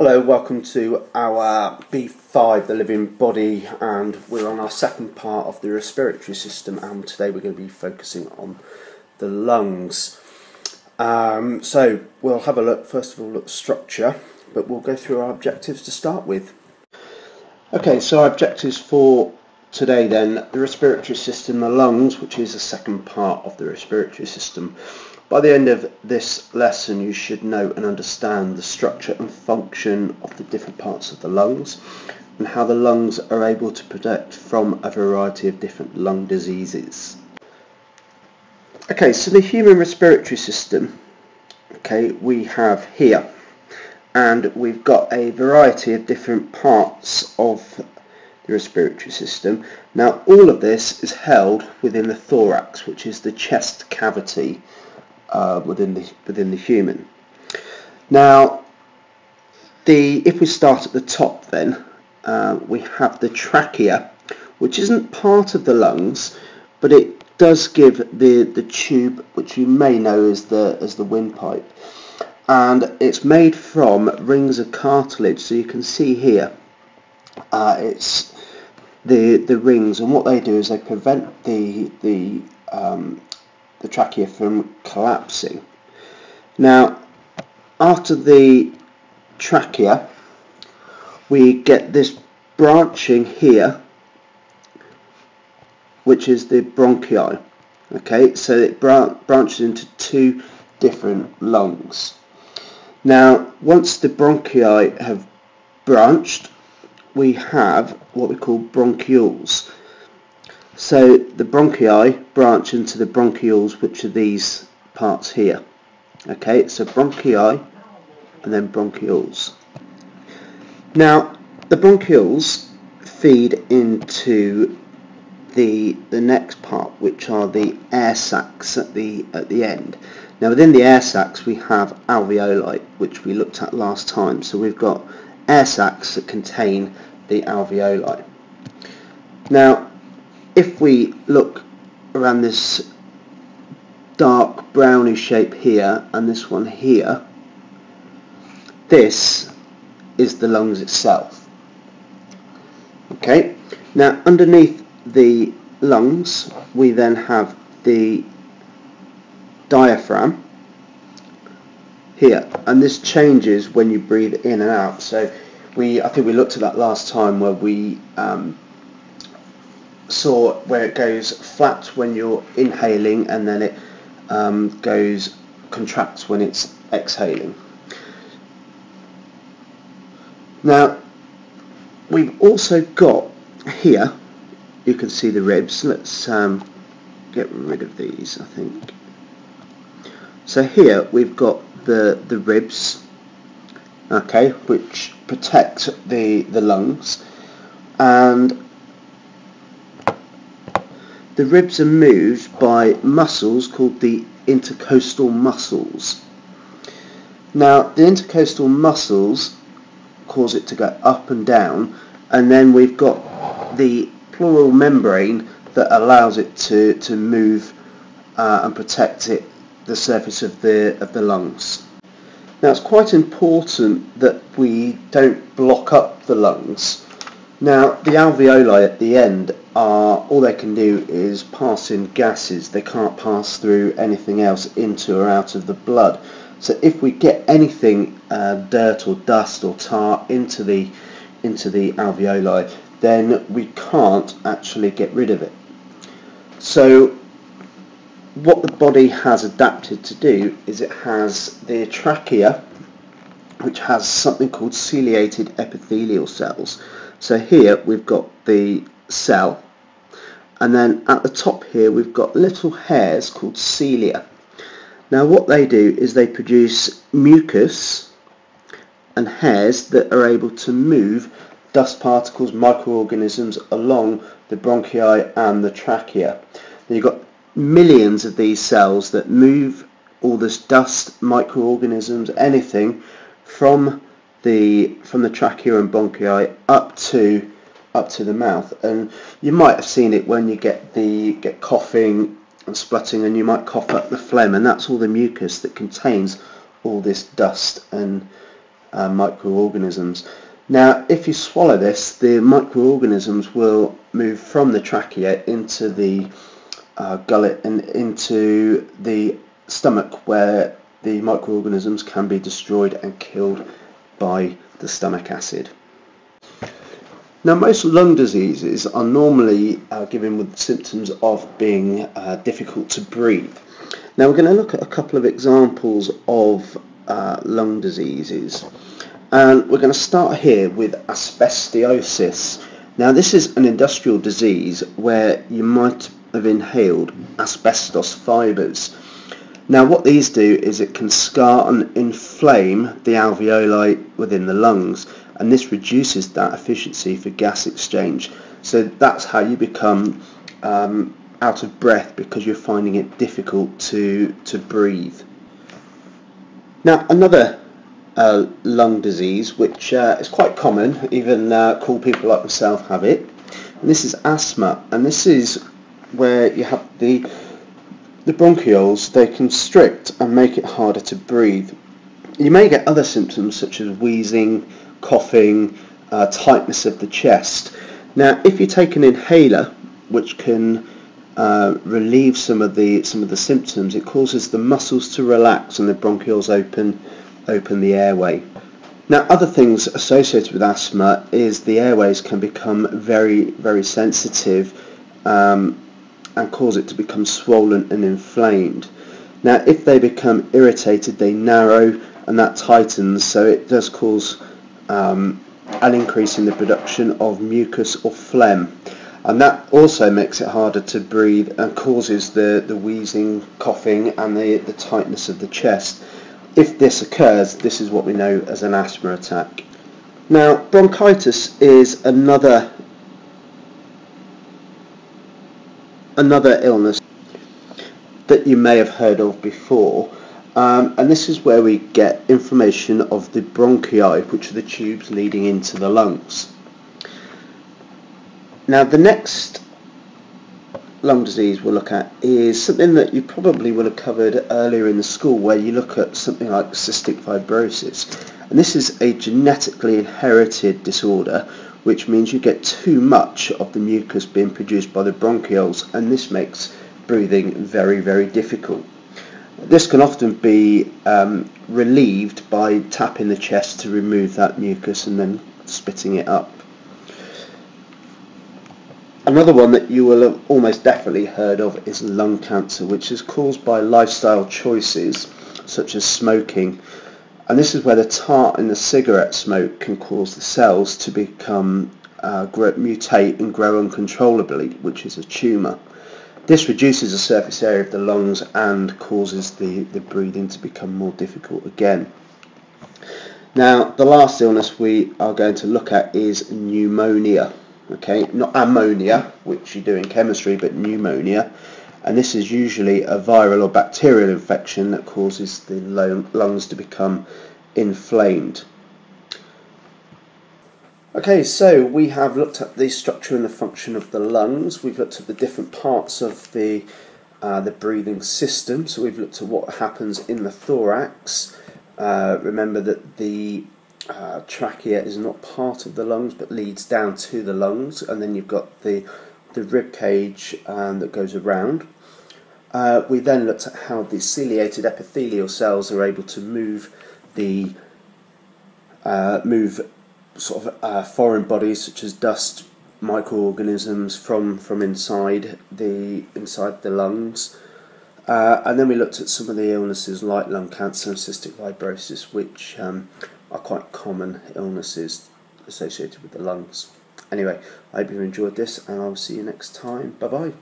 Hello, welcome to our B5, the living body, and we're on our second part of the respiratory system, and today we're going to be focusing on the lungs. So we'll have a look, first of all, at the structure, but we'll go through our objectives to start with. Okay, so our objectives for today then: the respiratory system, the lungs, which is the second part of the respiratory system. By the end of this lesson, you should know and understand the structure and function of the different parts of the lungs and how the lungs are able to protect from a variety of different lung diseases. Okay, so the human respiratory system, okay, we have here, and we've got a variety of different parts of the respiratory system. Now, all of this is held within the thorax, which is the chest cavity within the human. Now, if we start at the top, then we have the trachea, which isn't part of the lungs, but it does give the tube, which you may know as the windpipe, and it's made from rings of cartilage. So you can see here, it's the rings, and what they do is they prevent the trachea from collapsing. Now, after the trachea, we get this branching here, which is the bronchi. Okay, so it branches into two different lungs. Now, once the bronchi have branched, we have what we call bronchioles. So the bronchi branch into the bronchioles, which are these parts here. Okay, so bronchi and then bronchioles. Now, the bronchioles feed into the next part, which are the air sacs at the end. Now, within the air sacs we have alveoli, which we looked at last time. So we've got air sacs that contain the alveoli. Now, if we look around this dark browny shape here and this one here, this is the lungs itself. Okay, now underneath the lungs we then have the diaphragm here, and this changes when you breathe in and out. So I think we looked at that last time, where we saw where it goes flat when you're inhaling, and then it contracts when it's exhaling. Now, we've also got here, you can see the ribs. Let's get rid of these, I think. So here we've got the ribs, okay, which protect the lungs, and the ribs are moved by muscles called the intercostal muscles. Now, the intercostal muscles cause it to go up and down, and then we've got the pleural membrane that allows it to move and protect the surface of the lungs. Now, it's quite important that we don't block up the lungs. Now, the alveoli at the end all they can do is pass in gases. They can't pass through anything else into or out of the blood. So if we get anything, dirt or dust or tar into the alveoli, then we can't actually get rid of it. So what the body has adapted to do is it has the trachea, which has something called ciliated epithelial cells. So here we've got the cell, and then at the top here we've got little hairs called cilia. Now, what they do is they produce mucus and hairs that are able to move dust particles, microorganisms along the bronchi and the trachea. Now, you've got millions of these cells that move all this dust, microorganisms, anything from the trachea and bronchi up to the mouth. And you might have seen it when you get coughing and splutting, and you might cough up the phlegm, and that's all the mucus that contains all this dust and microorganisms. Now, if you swallow this, the microorganisms will move from the trachea into the gullet and into the stomach, where the microorganisms can be destroyed and killed by the stomach acid. Now, most lung diseases are normally given with symptoms of being difficult to breathe. Now, we're going to look at a couple of examples of lung diseases, and we're going to start here with asbestosis. Now, this is an industrial disease where you might have inhaled asbestos fibres. Now, what these do is it can scar and inflame the alveoli within the lungs, and this reduces that efficiency for gas exchange. So that's how you become out of breath, because you're finding it difficult to breathe. Now, another lung disease which is quite common, even cool people like myself have it, and this is asthma, and this is where you have the bronchioles, they constrict and make it harder to breathe. You may get other symptoms such as wheezing, coughing, tightness of the chest. Now, if you take an inhaler, which can relieve some of the symptoms, it causes the muscles to relax and the bronchioles open the airway. Now, other things associated with asthma is the airways can become very, very sensitive and cause it to become swollen and inflamed. Now, if they become irritated, they narrow and that tightens, so it does cause an increase in the production of mucus or phlegm, and that also makes it harder to breathe and causes the wheezing, coughing and the tightness of the chest. If this occurs, this is what we know as an asthma attack. Now, bronchitis is another illness that you may have heard of before, and this is where we get inflammation of the bronchi, which are the tubes leading into the lungs. Now, the next lung disease we'll look at is something that you probably will have covered earlier in the school, where you look at something like cystic fibrosis, and this is a genetically inherited disorder, which means you get too much of the mucus being produced by the bronchioles, and this makes breathing very, very difficult. This can often be relieved by tapping the chest to remove that mucus and then spitting it up. Another one that you will have almost definitely heard of is lung cancer, which is caused by lifestyle choices such as smoking, and this is where the tar in the cigarette smoke can cause the cells to become mutate and grow uncontrollably, which is a tumour. This reduces the surface area of the lungs and causes the breathing to become more difficult again. Now, the last illness we are going to look at is pneumonia. Okay, not ammonia, which you do in chemistry, but pneumonia, and this is usually a viral or bacterial infection that causes the lungs to become inflamed. Okay, so we have looked at the structure and the function of the lungs. We've looked at the different parts of the breathing system. So we've looked at what happens in the thorax. Remember that the trachea is not part of the lungs but leads down to the lungs, and then you've got the rib cage that goes around. We then looked at how the ciliated epithelial cells are able to move foreign bodies such as dust, microorganisms from inside the lungs. And then we looked at some of the illnesses like lung cancer and cystic fibrosis, which are quite common illnesses associated with the lungs. Anyway, I hope you enjoyed this, and I'll see you next time. Bye bye.